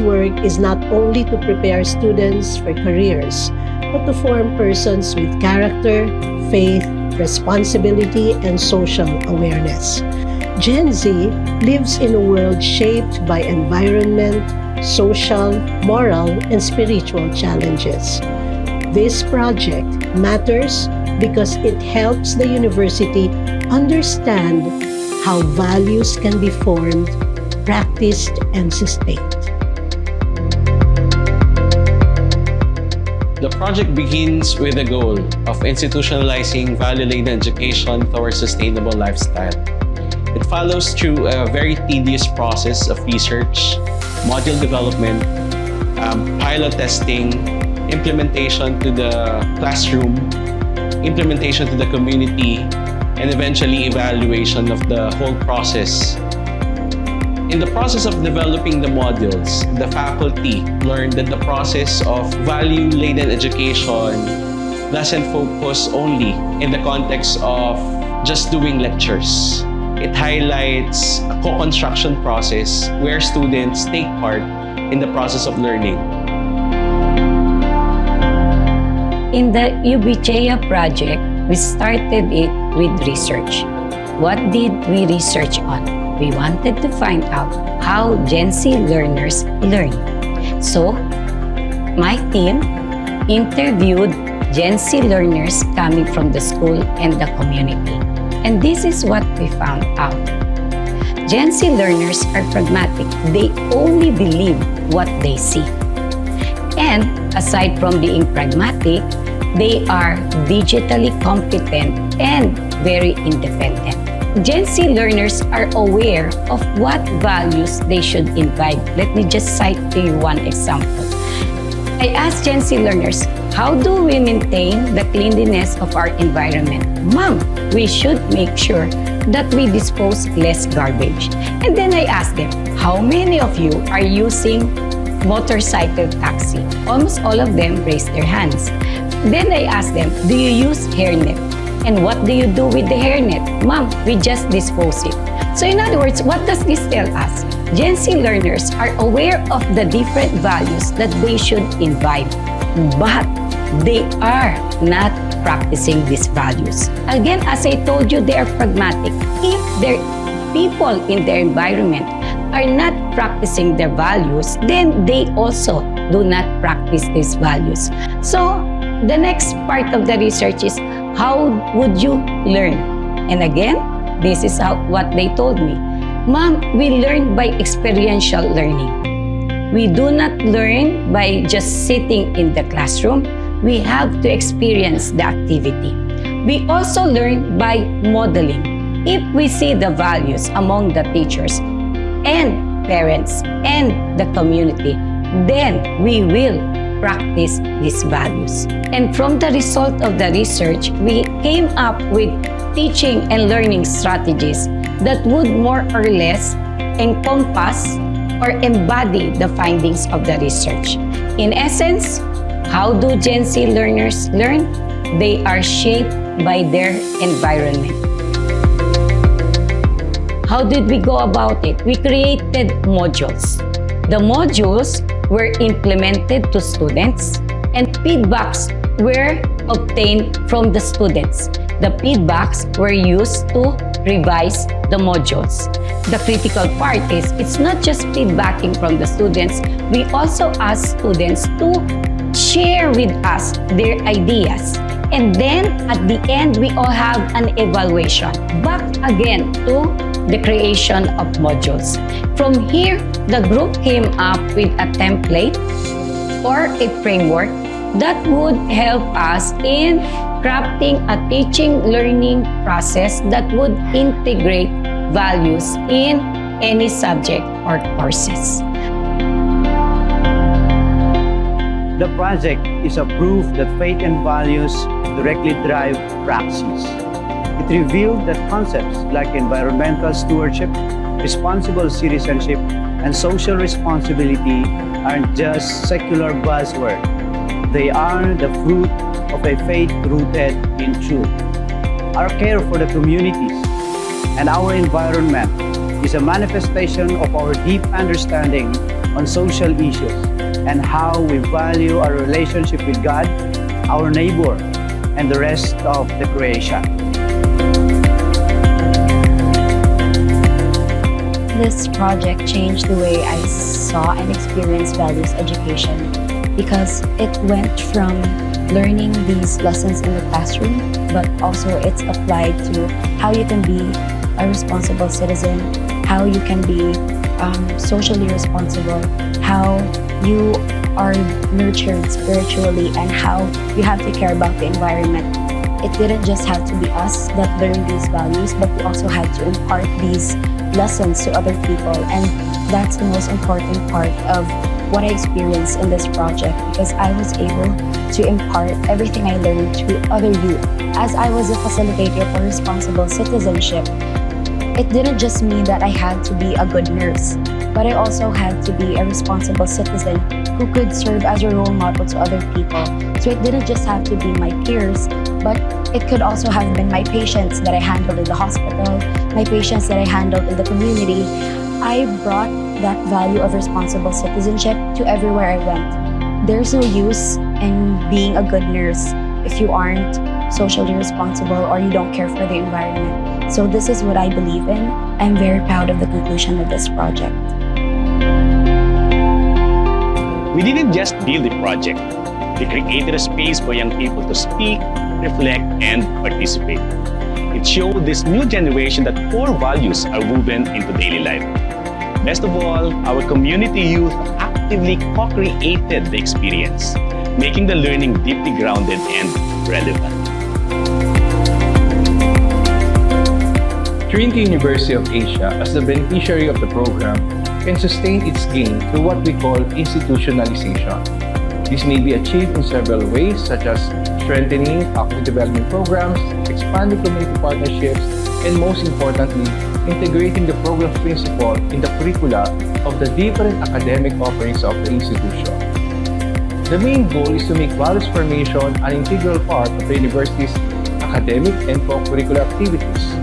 Gen's work is not only to prepare students for careers, but to form persons with character, faith, responsibility, and social awareness. Gen Z lives in a world shaped by environment, social, moral, and spiritual challenges. This project matters because it helps the university understand how values can be formed, practiced, and sustained. The project begins with the goal of institutionalizing value-laden education towards sustainable lifestyle. It follows through a very tedious process of research, module development, pilot testing, implementation to the classroom, implementation to the community, and eventually evaluation of the whole process. In the process of developing the modules, the faculty learned that the process of value-laden education doesn't focus only in the context of just doing lectures. It highlights a co-construction process where students take part in the process of learning. In the UBCHEA project, we started it with research. What did we research on? We wanted to find out how Gen Z learners learn. So, my team interviewed Gen Z learners coming from the school and the community. And this is what we found out. Gen Z learners are pragmatic. They only believe what they see. And aside from being pragmatic, they are digitally competent and very independent. Gen Z learners are aware of what values they should imbibe. Let me just cite to you one example. I asked Gen Z learners, how do we maintain the cleanliness of our environment? Mom, we should make sure that we dispose less garbage. And then I asked them, how many of you are using motorcycle taxi? Almost all of them raised their hands. Then I asked them, do you use hairnet? And what do you do with the hairnet? Mom, we just dispose it. So in other words, what does this tell us? Gen Z learners are aware of the different values that they should imbibe, but they are not practicing these values. Again, as I told you, they are pragmatic. If their people in their environment are not practicing their values, then they also do not practice these values. So the next part of the research is, how would you learn? And again, this is what they told me. Mom, we learn by experiential learning. We do not learn by just sitting in the classroom. We have to experience the activity. We also learn by modeling. If we see the values among the teachers and parents and the community, then we will practice these values. And from the result of the research, we came up with teaching and learning strategies that would more or less encompass or embody the findings of the research. In essence, how do Gen Z learners learn? They are shaped by their environment. How did we go about it? We created modules. The modules were implemented to students and feedbacks were obtained from the students. The feedbacks were used to revise the modules. The critical part is it's not just feedbacking from the students. We also ask students to share with us their ideas. And then at the end, we all have an evaluation. Back again to the creation of modules. From here, the group came up with a template or a framework that would help us in crafting a teaching learning process that would integrate values in any subject or courses. The project is a proof that faith and values directly drive praxis. It revealed that concepts like environmental stewardship, responsible citizenship, and social responsibility aren't just secular buzzwords. They are the fruit of a faith rooted in truth. Our care for the communities and our environment is a manifestation of our deep understanding on social issues and how we value our relationship with God, our neighbor, and the rest of the creation. This project changed the way I saw and experienced values education because it went from learning these lessons in the classroom, but also it's applied to how you can be a responsible citizen, how you can be socially responsible, how you are nurtured spiritually, and how you have to care about the environment. It didn't just have to be us that learned these values, but we also had to impart these lessons to other people. And that's the most important part of what I experienced in this project, because I was able to impart everything I learned to other youth. As I was a facilitator for responsible citizenship, it didn't just mean that I had to be a good nurse, but I also had to be a responsible citizen who could serve as a role model to other people. So it didn't just have to be my peers, but it could also have been my patients that I handled in the hospital, my patients that I handled in the community. I brought that value of responsible citizenship to everywhere I went. There's no use in being a good nurse if you aren't socially responsible or you don't care for the environment. So this is what I believe in. I'm very proud of the conclusion of this project. We didn't just build the project. We created a space for young people to speak, reflect, and participate. It showed this new generation that core values are woven into daily life. Best of all, our community youth actively co-created the experience, making the learning deeply grounded and relevant. Trinity University of Asia, as the beneficiary of the program, can sustain its gain through what we call institutionalization. This may be achieved in several ways, such as strengthening faculty development programs, expanding community partnerships, and most importantly, integrating the program principle in the curricula of the different academic offerings of the institution. The main goal is to make values formation an integral part of the university's academic and co-curricular activities.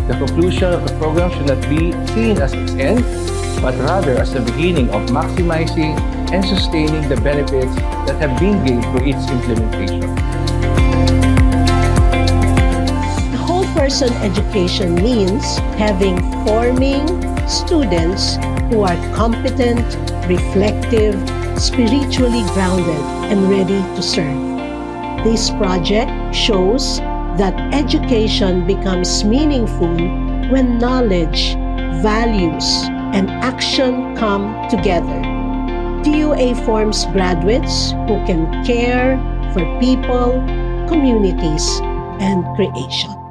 The conclusion of the program should not be seen as its end, but rather as the beginning of maximizing and sustaining the benefits that have been gained through its implementation. Whole person education means forming students who are competent, reflective, spiritually grounded, and ready to serve. This project shows that education becomes meaningful when knowledge, values, and action come together. TUA forms graduates who can care for people, communities, and creation.